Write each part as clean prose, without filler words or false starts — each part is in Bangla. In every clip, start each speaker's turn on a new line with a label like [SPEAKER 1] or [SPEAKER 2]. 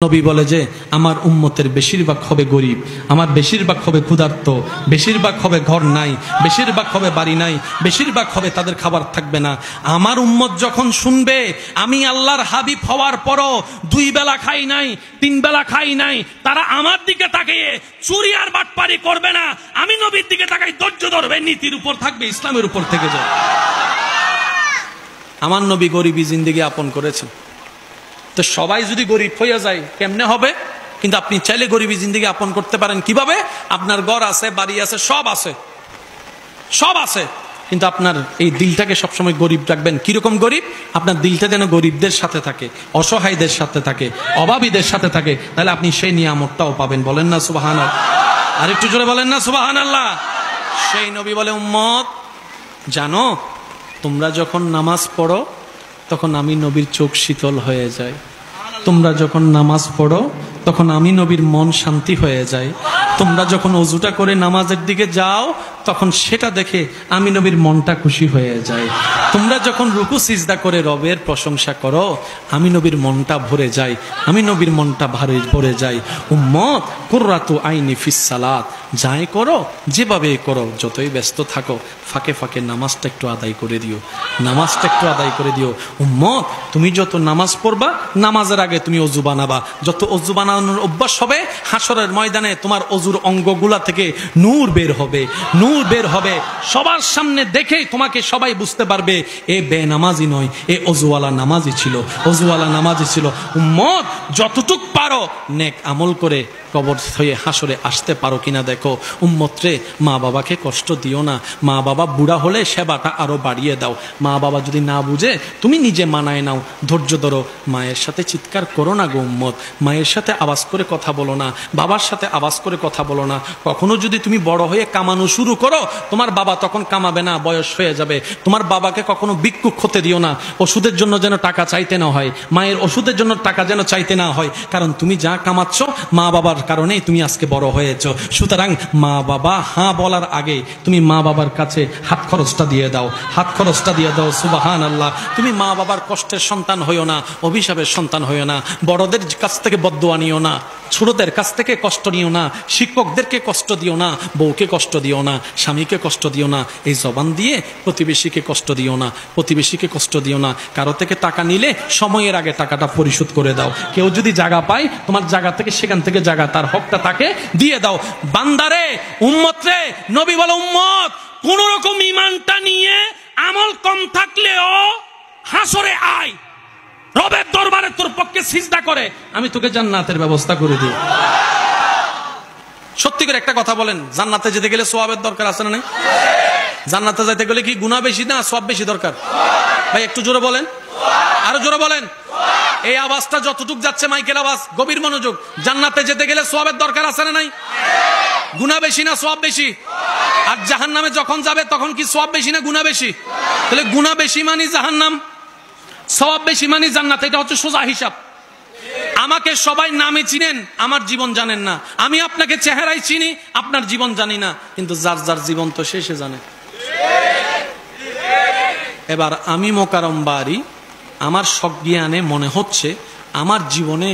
[SPEAKER 1] নবী বলে যে আমার উম্মতের বেশিরভাগ হবে গরিব, আমার বেশিরভাগ হবে ক্ষুধার্ত, বেশিরভাগ হবে ঘর নাই, বেশিরভাগ হবে বাড়ি নাই, বেশিরভাগ হবে তাদের খাবার থাকবে না। আমার উম্মত যখন শুনবে আমি আল্লাহর হাবিব হওয়ার পরও 2 বেলা খাই নাই, 3 বেলা খাই নাই, তারা আমার দিকে তাকিয়ে চুরি আর বাটপারি করবে না, আমি নবীর দিকে তাকাই ধৈর্য ধরবে, নীতির উপর থাকবে, ইসলামের উপর থেকে যাবে। আমার নবী গরিবী জিন্দেগি আপন করেছেন। তো সবাই যদি গরিব হইয়া যায় কেমনে হবে? কিন্তু আপনি চাইলে গরিবী জিন্দেগি আপন করতে পারেন। কিভাবে? আপনার ঘর আছে, বাড়ি আছে, সব আছে, সব আছে, কিন্তু আপনার এই দিলটাকে সবসময় গরিব রাখবেন। কিরকম গরিব? আপনার দিলটা যেন গরিবদের সাথে থাকে, অসহায়দের সাথে থাকে, অভাবীদের সাথে থাকে, তাহলে আপনি সেই নিয়ামতটাও পাবেন। বলেন না সুবহানাল্লাহ? আর একটু জোরে বলেন না সুবহানাল্লাহ? সেই নবী বলে, উম্মত জানো তোমরা যখন নামাজ পড়ো তখন আমি নবীর চোখ শীতল হয়ে যায়, তোমরা যখন নামাজ পড়ো তখন আমি নবীর মন শান্তি হয়ে যায়, তোমরা যখন ওযুটা করে নামাজের দিকে যাও তখন সেটা দেখে আমি নবীর মনটা খুশি হয়ে যায়, তোমরা যখন রুকু সিজদা করে রবের প্রশংসা করো আমি নবীর মনটা ভরে যায়, আমি নবীর মনটা ভরে যায়। উম্মত কুররাতু আইনি ফিস সালাত, যাই করো যেভাবে করো, যতই ব্যস্ত থাকো ফাঁকে ফাঁকে নামাজটা একটু আদায় করে দিও, নামাজটা একটু আদায় করে দিও। উম্মত তুমি যত নামাজ পড়বা নামাজের আগে তুমি অজু বানাবা, যত অজু বানানোর অভ্যাস হবে হাসরের ময়দানে তোমার অজুর অঙ্গগুলা থেকে নূর বের হবে, নূর বের হবে, সবার সামনে দেখেই তোমাকে সবাই বুঝতে পারবে এ বেনামাজি নয়, এ অজুওয়ালা নামাজি ছিল, অজুওয়ালা নামাজি ছিল। উম্মত যতটুক পারো নেক আমল করে কবর হয়ে হাসরে আসতে পারো কিনা দেখো। উম্মত রে, মা বাবাকে কষ্ট দিও না, মা বাবা বুড়া হলে সেবাটা আরো বাড়িয়ে দাও, মা বাবা যদি না বুঝে তুমি নিজে মানায় নাও, ধৈর্য ধরো, মায়ের সাথে চিৎকার করো না গো উম্মত, মায়ের সাথে আওয়াজ করে কথা বলো না, বাবার সাথে আওয়াজ করে কথা বলো না। কখনো যদি তুমি বড় হয়ে কামানো শুরু করো তোমার বাবা তখন কামাবে না, বয়স হয়ে যাবে। তোমার বাবাকে কখনো ভিক্ষুক হতে দিও না, ওষুধের জন্য যেন টাকা চাইতে না হয়, মায়ের ওষুধের জন্য টাকা যেন চাইতে না হয়, কারণ তুমি যা কামাচ্ছ মা বাবার কারণেই তুমি আজকে বড় হয়েছ। সুতরাং মা বাবা হ্যাঁ বলার আগে তুমি মা বাবার কাছে হাত খরচটা দিয়ে দাও, হাত খরচটা দিয়ে দাও। সুবহানাল্লাহ। তুমি মা বাবার কষ্টের সন্তান হইও না, অভিশাপের সন্তান হইও না, বড়দের কাছ থেকে বদদুয়া নিও না, ছোটদের কাছ থেকে কষ্ট নিও না, শিক্ষকদেরকে কষ্ট দিও না, বউকে কষ্ট দিও না, স্বামীকে কষ্ট দিও না, এই জবান দিয়ে প্রতিবেশীকে কষ্ট দিও না, প্রতিবেশীকে কষ্ট দিও না। কারো থেকে টাকা নিলে সময়ের আগে টাকাটা পরিশোধ করে দাও। কেউ যদি জায়গা পায় তোমার জায়গা থেকে, সেখান থেকে জায়গা তার হকটা তাকে দিয়ে দাও। বান্দারে, উম্মত রে, নবী বলে উম্মত কোন রকম ঈমানটা নিয়ে আমল কম থাকলেও হাসরে আয়, রবের দরবারে তোর পক্ষে সিজদা করে আমি তোকে জান্নাতের ব্যবস্থা করে দিই। সত্যি করে একটা কথা বলেন, জান্নাতে যেতে গেলে সওয়াবের দরকার আছে না নাই? জান্নাতে যেতে গেলে কি গুনাহ বেশি না সওয়াব বেশি দরকার? ভাই একটু জোরে বলেন, আরো জোরে বলেন। এই আওয়াজটা যতটুক যাচ্ছে মাইকেল আওয়াজ, গভীর মনোযোগ। জান্নাতে যেতে গেলে সওয়াবের দরকার আছে না নাই? গুনাহ বেশি না সওয়াব বেশি? আর জাহান্নামে যখন যাবে তখন কি সওয়াব বেশি না গুনাহ বেশি? তাহলে গুনাহ বেশি মানে জাহান্নাম, সওয়াব বেশি মানে জান্নাত। এটা হচ্ছে সোজা হিসাব। আমাকে সবাই নামে চিনেন, আমার জীবন জানেন না। আমি আপনাকে চেহারায় চিনি, আপনার জীবন জানি না, কিন্তু যার যার জীবন তো শেষে জানে। এবার আমি মোকারম বাড়ি, আমার সজ্ঞানে মনে হচ্ছে আমার জীবনে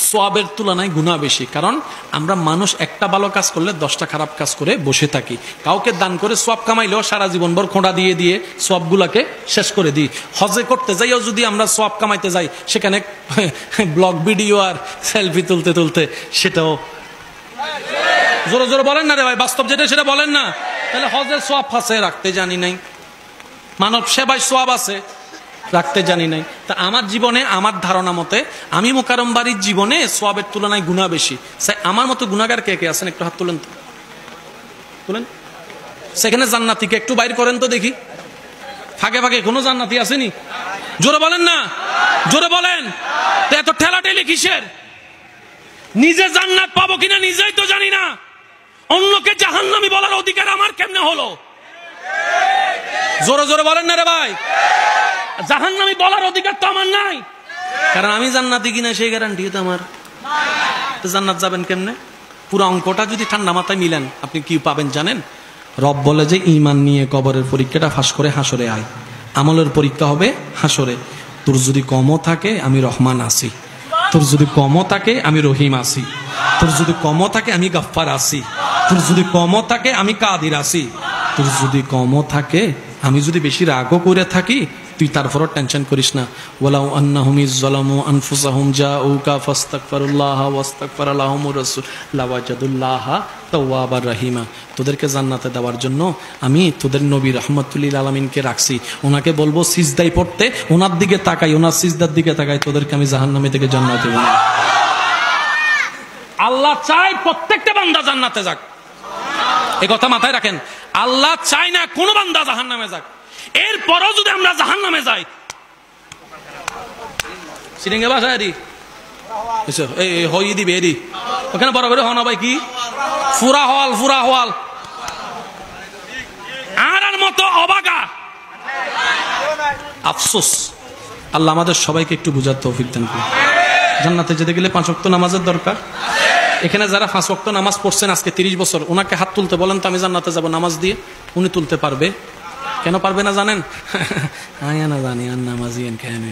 [SPEAKER 1] সওয়াবের তুলনায় গুনাহ বেশি, কারণ আমরা মানুষ একটা ভালো কাজ করলে 10টা খারাপ কাজ করে বসে থাকি। কাউকে দান করে সওয়াব কামাইলেও সারা জীবনভর খোঁড়া দিয়ে দিয়ে সওয়াবগুলোকে শেষ করে দিই। হজে করতে যাইও যদি আমরা সওয়াব কামাইতে যাই, সেখানে ব্লগ ভিডিও আর সেলফি তুলতে তুলতে সেটাও। জোরে জোরে বলেন না রে ভাই, বাস্তব যেটা সেটা বলেন না। তাহলে হজের সওয়াব আছে রাখতে জানি নাই, মানব সেবায় সওয়াব আছে রাখতে জানি নাই। তা আমার জীবনে, আমার ধারণা মতে আমি মোকারম বাড়ির জীবনে সওয়াবের তুলনায় গুনাহ বেশি। আমার মতো গুনাহগার কে কে আছেন? একটু হাত তুলেন তো, তুলেন। সেখানে জান্নাতীকে একটু বাইর করেন তো দেখি, ফাঁকে ফাঁকে কোনো জান্নাতি আসেনি? জোরে বলেন না, জোরে বলেন। তো এত ঠেলাঠেলি কিসের? নিজে জান্নাত পাবো কিনা নিজেই তো জানি না, অন্যকে জাহান্নামী বলার অধিকার আমার কেমনে হলো? জোরে জোরে বলেন না রে ভাই। জাহান্নামী বলার অধিকার তো আমার নাই, কারণ আমি জান্নাতি কিনা সেই গ্যারান্টি তো আমার। তো জান্নাত যাবেন কেমনে? পুরো অঙ্কটা যদি ঠান্ডা মাথায় মিলেন আপনি কি পাবেন জানেন? রব বলে যে ঈমান নিয়ে কবরের পরীক্ষাটা ফাঁস করে হাসরে আয়, আমলের পরীক্ষা হবে হাসরে। তোর যদি কমও থাকে আমি রহমান আছি, তোর যদি কমও থাকে আমি রহিম আছি, তোর যদি কমও থাকে আমি গাফফার আছি, তোর যদি কমও থাকে আমি কাদির আছি, তোর যদি কমও থাকে আমি যদি বেশি রাগও করে থাকি তুই তারপরও টেনশন করিস না। ওয়ালাউ আন্নাহুম ইযলামু আনফুসাহুম জাউকা ফাস্তাগফিরুল্লাহ ওয়াস্তাগফারা লাহুমুর রাসূল লাওয়াজাদুল্লাহা তাওয়াবার রহিমা। তোদেরকে জান্নাতে দেওয়ার জন্য আমি তোদের নবী রাহমাতুল লিল আলামিনকে রাখছি, ওনাকে বলবো সিজদায় পড়তে, ওনার দিকে তাকাই, ওনার সিজদার দিকে তাকাই, তোদেরকে আমি জাহান্নামে থেকে জান্নাতে দেব। আল্লাহ চায় প্রত্যেকটা বান্দা জান্নাতে যাক, এই কথা মাথায় রাখেন। আল্লাহ চায় না কোন বান্দা জাহান্নামে যাক। এরপরও যদি আমরা জাহান্নামে যাই, সিরিঙ্গে বাসায় এই হই দিবে এদি ওখানে বড় করে হওয়া ভাই কি ফুরা হওয়াল আর মতো অবাগা আফসোস। আল্লাহ আমাদের সবাইকে একটু বুঝার তৌফিক দান করুন। জান্নাতে যেতে গেলে 5 ওয়াক্ত নামাজের দরকার। এখানে যারা 5 ওয়াক্ত নামাজ পড়ছেন আজকে 30 বছর, ওনাকে হাত তুলতে বলেন তো আমি জান্নাতে যাব নামাজ দিয়ে, উনি তুলতে পারবে? কেন পারবে না জানেন? আয়া না জানি আর নামাজিয়ান কেন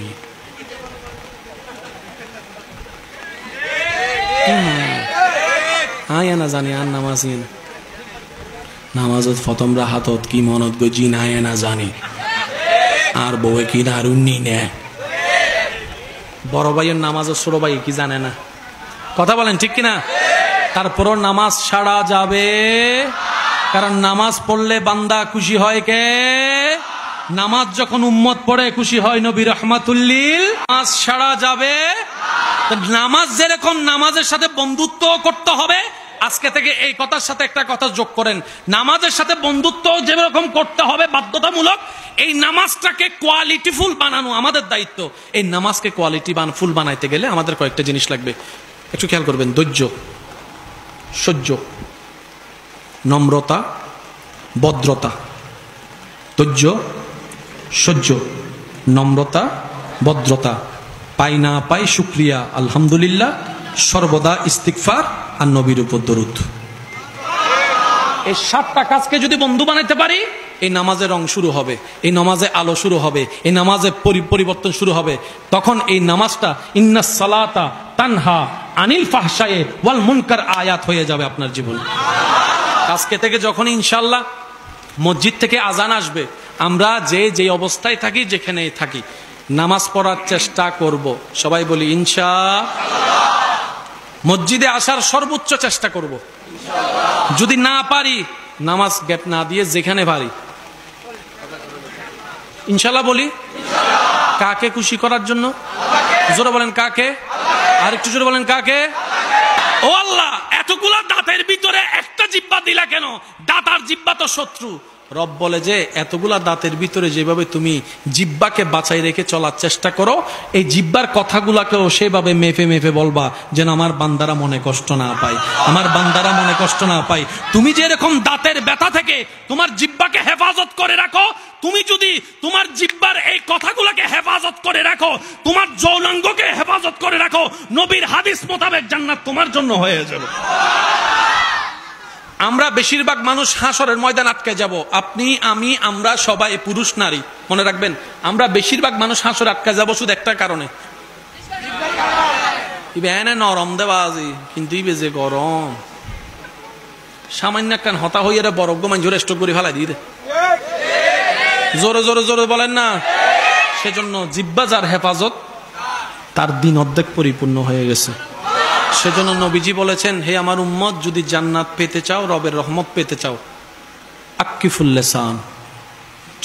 [SPEAKER 1] আয়া না জানি আর নামাজিয়ান নামাজত ফতমরা হাতত কি মনত গজি না আয়া না জানি আর বউয়ে কি না আর উন্নি নে বড় ভাইয়ের নামাজও ছোট ভাই কি জানে না, কথা বলেন ঠিক কিনা? তারপরও নামাজ ছাড়া যাবে, কারণ নামাজ পড়লে বান্দা খুশি হয় কে? নামাজ যখন উম্মত পড়ে খুশি হয় নবী রাহমাতুল লিল। নামাজ ছাড়া যাবে, নামাজ যেরকম নামাজের সাথে বন্ধুত্ব করতে হবে, আজকে থেকে এই কথার সাথে একটা কথা যোগ করেন, নামাজের সাথে বন্ধুত্ব যেরকম করতে হবে বাধ্যতামূলক, এই নামাজটাকে কোয়ালিটিফুল বানানো আমাদের দায়িত্ব। এই নামাজকে ফুল বানাইতে গেলে আমাদের কয়েকটা জিনিস লাগবে, একটু খেয়াল করবেন। ধৈর্য, সহ্য, নম্রতা, ভদ্রতা। ধৈর্য, সহ্য, নম্রতা, ভদ্রতা। পাই না পাই শুকরিয়া আলহামদুলিল্লাহ, সর্বদা ইস্তিগফার আর নবীর উপর দরুদ। এই 7টা কাজকে যদি বন্ধু বানাইতে পারি, এই নামাজের রং শুরু হবে, এই নামাজে আলো শুরু হবে, এই নামাজে পরিবর্তন শুরু হবে। তখন এই নামাজটা ইন্নাস সালাতা তানহা আনিল ফাহশায়ে ওয়াল মুনকার আয়াত হয়ে যাবে আপনার জীবনে। আজকে থেকে যখন ইনশাআল্লাহ মসজিদ থেকে আজান আসবে, আমরা যে অবস্থায় থাকি, যেখানেই থাকি, নামাজ পড়ার চেষ্টা করব। সবাই বলি ইনশাআল্লাহ। মসজিদে আসার সর্বোচ্চ চেষ্টা করব। যদি না পারি নামাজ গ্যাপ না দিয়ে যেখানে পারি ইনশাআল্লাহ বলি। কাকে খুশি করার জন্য? জোরে বলেন কাকে? আর একটু জোরে বলেন কাকে? ও আল্লাহ, এতগুলা দাঁতের ভিতরে একটা জিহ্বা দিলা কেন? দাঁতার জিহ্বা তো শত্রু। রব বলে যে এতগুলা দাঁতের ভিতরে যেভাবে তুমি জিহ্বাকে বাঁচাই রেখে চলার চেষ্টা করো, এই জিহ্বার কথাগুলাকেও সেভাবে মেপে বলবা যেন আমার বান্দারা মনে কষ্ট না পায়, আমার বান্দারা মনে কষ্ট না পায়। তুমি যেরকম দাঁতের ব্যথা থেকে তোমার জিহ্বাকে হেফাজত করে রাখো, তুমি যদি তোমার জিহ্বার এই কথাগুলোকে হেফাজত করে রাখো, তোমার যৌনাঙ্গকে হেফাজত করে রাখো, নবীর হাদিস মোতাবেক জান্নাত তোমার জন্য হয়ে যাবে। আমরা বেশিরভাগ মানুষ হাসরের ময়দান আটকে যাব। আপনি, আমি, আমরা সবাই, পুরুষ নারী, মনে রাখবেন আমরা বেশিরভাগ মানুষ হাসরে আটকে যাব শুধু একটা কারণে, নরম দেবাজি কিন্তু ইবে যে গরম, সামান্য কান হতা হইয়া বরফ গোমান জোরে স্টোক করে ফেলাই দিয়ে জোরে জোরে জোরে বলেন না। সেজন্য জিহ্বা যার হেফাজত, তার দিন অর্ধেক পরিপূর্ণ হয়ে গেছে। সেজন্য নবীজি বলেছেন, হে আমার উম্মত, যদি জান্নাত পেতে চাও, রবের রহমত পেতে চাও, আক্কিফুল লিসান,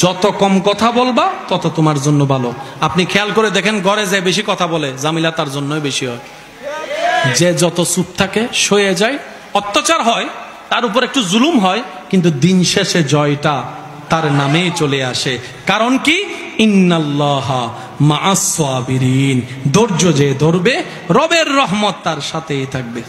[SPEAKER 1] যত কম কথা বলবা তত তোমার জন্য ভালো। আপনি খেয়াল করে দেখেন, ঘরে যে বেশি কথা বলে জামিলা তার জন্যই বেশি হয়। যে যত চুপ থাকে, সয়ে যায়, অত্যাচার হয়, তার উপর একটু জুলুম হয়, কিন্তু দিন শেষে জয়টা তার নামেই চলে আসে। কারণ কি? ইন্নাল্লাহা মা'আস সাবিরিন, ধৈর্য যে ধরবে রবের রহমত তার সাথেই থাকবে।